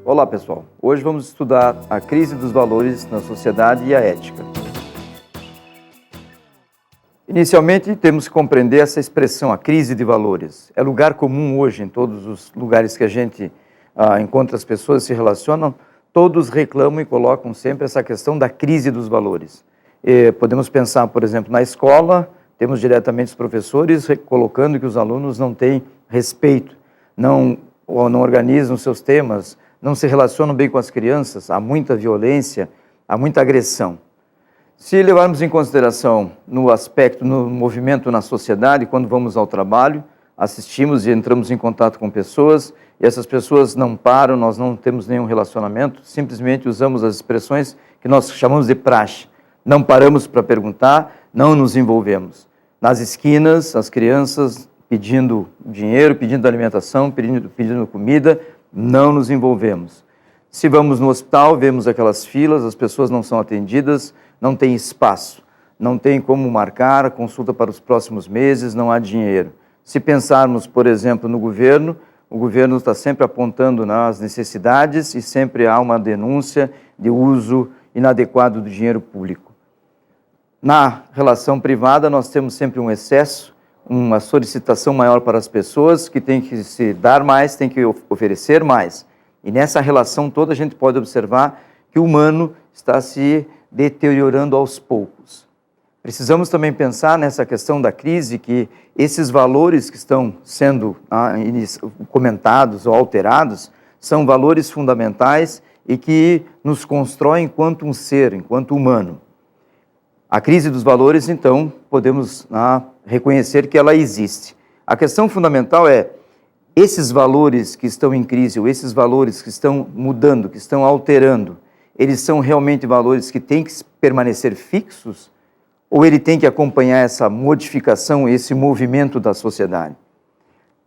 Olá pessoal, hoje vamos estudar a crise dos valores na sociedade e a ética. Inicialmente temos que compreender essa expressão, a crise de valores. É lugar comum hoje em todos os lugares que a gente encontra as pessoas se relacionam, todos reclamam e colocam sempre essa questão da crise dos valores. Podemos pensar, por exemplo, na escola, temos diretamente os professores colocando que os alunos não têm respeito, não organizam seus temas, não se relacionam bem com as crianças, há muita violência, há muita agressão. Se levarmos em consideração no aspecto, no movimento na sociedade, quando vamos ao trabalho, assistimos e entramos em contato com pessoas, e essas pessoas não param, nós não temos nenhum relacionamento, simplesmente usamos as expressões que nós chamamos de praxe. Não paramos para perguntar, não nos envolvemos. Nas esquinas, as crianças pedindo dinheiro, pedindo alimentação, pedindo comida, não nos envolvemos. Se vamos no hospital, vemos aquelas filas, as pessoas não são atendidas, não tem espaço, não tem como marcar a consulta para os próximos meses, não há dinheiro. Se pensarmos, por exemplo, no governo, o governo está sempre apontando nas necessidades e sempre há uma denúncia de uso inadequado do dinheiro público. Na relação privada, nós temos sempre um excesso, uma solicitação maior para as pessoas, que tem que se dar mais, tem que oferecer mais. E nessa relação toda a gente pode observar que o humano está se deteriorando aos poucos. Precisamos também pensar nessa questão da crise, que esses valores que estão sendo comentados ou alterados são valores fundamentais e que nos constroem enquanto um ser, enquanto humano. A crise dos valores, então, podemos reconhecer que ela existe. A questão fundamental é, esses valores que estão em crise, ou esses valores que estão mudando, que estão alterando, eles são realmente valores que têm que permanecer fixos? Ou ele tem que acompanhar essa modificação, esse movimento da sociedade?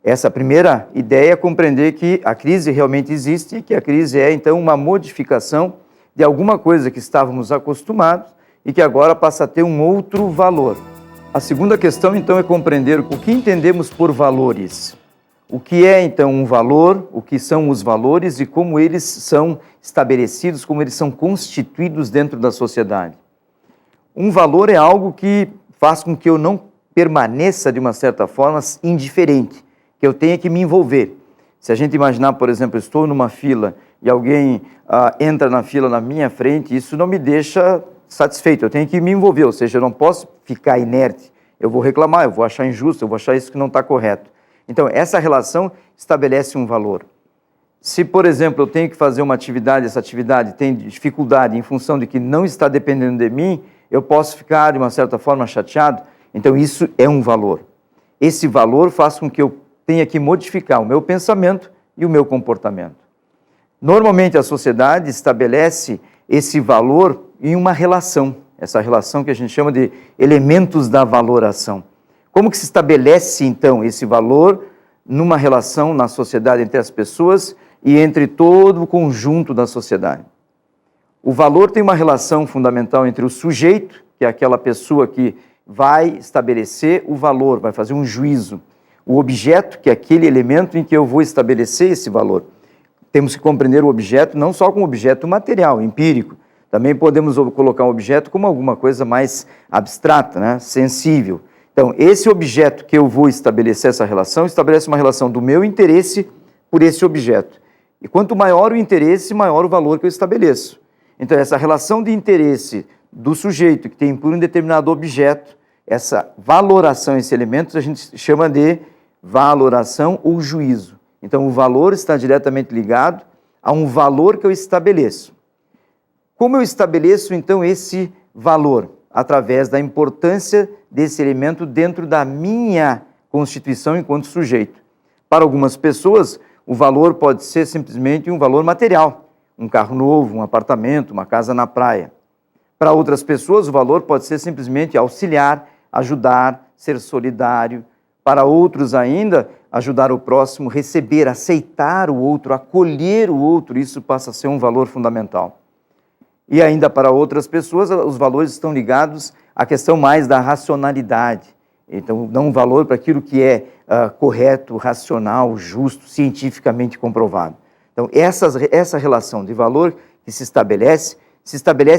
Essa primeira ideia é compreender que a crise realmente existe e que a crise é, então, uma modificação de alguma coisa que estávamos acostumados e que agora passa a ter um outro valor. A segunda questão, então, é compreender o que entendemos por valores. O que é, então, um valor, o que são os valores e como eles são estabelecidos, como eles são constituídos dentro da sociedade. Um valor é algo que faz com que eu não permaneça, de uma certa forma, indiferente, que eu tenha que me envolver. Se a gente imaginar, por exemplo, eu estou numa fila e alguém entra na fila na minha frente, isso não me deixa satisfeito, eu tenho que me envolver, ou seja, eu não posso ficar inerte, eu vou reclamar, eu vou achar injusto, eu vou achar isso que não está correto. Então, essa relação estabelece um valor. Se, por exemplo, eu tenho que fazer uma atividade, essa atividade tem dificuldade em função de que não está dependendo de mim, eu posso ficar, de uma certa forma, chateado, então isso é um valor. Esse valor faz com que eu tenha que modificar o meu pensamento e o meu comportamento. Normalmente, a sociedade estabelece esse valor em uma relação, essa relação que a gente chama de elementos da valoração. Como que se estabelece, então, esse valor numa relação na sociedade entre as pessoas e entre todo o conjunto da sociedade? O valor tem uma relação fundamental entre o sujeito, que é aquela pessoa que vai estabelecer o valor, vai fazer um juízo, o objeto, que é aquele elemento em que eu vou estabelecer esse valor. Temos que compreender o objeto não só como objeto material, empírico, também podemos colocar um objeto como alguma coisa mais abstrata, né? Sensível. Então, esse objeto que eu vou estabelecer essa relação, estabelece uma relação do meu interesse por esse objeto. E quanto maior o interesse, maior o valor que eu estabeleço. Então, essa relação de interesse do sujeito que tem por um determinado objeto, essa valoração, esse elemento, a gente chama de valoração ou juízo. Então, o valor está diretamente ligado a um valor que eu estabeleço. Como eu estabeleço, então, esse valor? Através da importância desse elemento dentro da minha constituição enquanto sujeito. Para algumas pessoas, o valor pode ser simplesmente um valor material, um carro novo, um apartamento, uma casa na praia. Para outras pessoas, o valor pode ser simplesmente auxiliar, ajudar, ser solidário. Para outros ainda, ajudar o próximo, receber, aceitar o outro, acolher o outro, isso passa a ser um valor fundamental. E ainda para outras pessoas, os valores estão ligados à questão mais da racionalidade. Então, dão um valor para aquilo que é correto, racional, justo, cientificamente comprovado. Então, essa relação de valor que se estabelece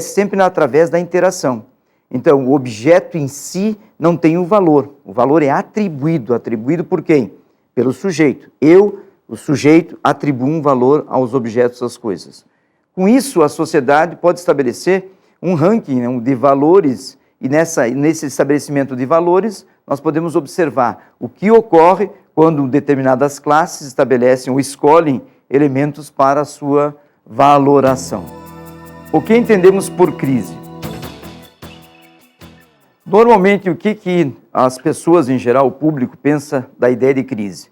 sempre através da interação. Então, o objeto em si não tem o valor é atribuído. Atribuído por quem? Pelo sujeito. Eu, o sujeito, atribuo um valor aos objetos, às coisas. Com isso, a sociedade pode estabelecer um ranking, né, de valores, e nesse estabelecimento de valores, nós podemos observar o que ocorre quando determinadas classes estabelecem ou escolhem elementos para a sua valoração. O que entendemos por crise? Normalmente, o que as pessoas, em geral, o público, pensa da ideia de crise?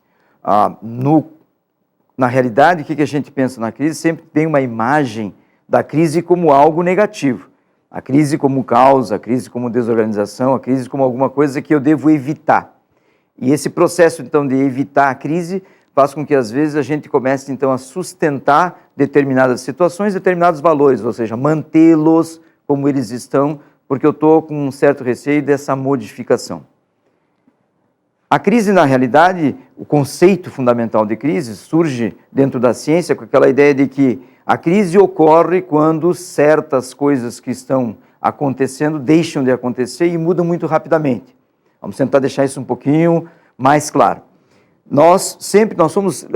Na realidade, o que a gente pensa na crise? Sempre tem uma imagem da crise como algo negativo. A crise como causa, a crise como desorganização, a crise como alguma coisa que eu devo evitar. E esse processo, então, de evitar a crise faz com que, às vezes, a gente comece, então, a sustentar determinadas situações, determinados valores, ou seja, mantê-los como eles estão, porque eu estou com um certo receio dessa modificação. A crise, na realidade, o conceito fundamental de crise surge dentro da ciência com aquela ideia de que a crise ocorre quando certas coisas que estão acontecendo deixam de acontecer e mudam muito rapidamente. Vamos tentar deixar isso um pouquinho mais claro. Nós somos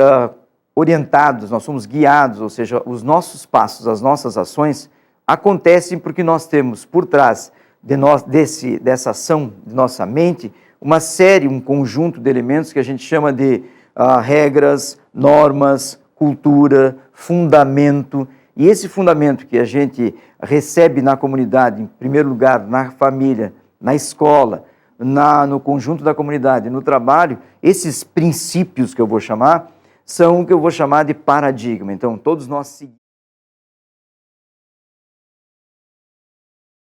orientados, nós somos guiados, ou seja, os nossos passos, as nossas ações acontecem porque nós temos por trás dessa ação de nossa mente uma série, um conjunto de elementos que a gente chama de regras, normas, cultura, fundamento. E esse fundamento que a gente recebe na comunidade, em primeiro lugar, na família, na escola, no conjunto da comunidade, no trabalho, esses princípios que eu vou chamar, são o que eu vou chamar de paradigma. Então, todos nós seguimos.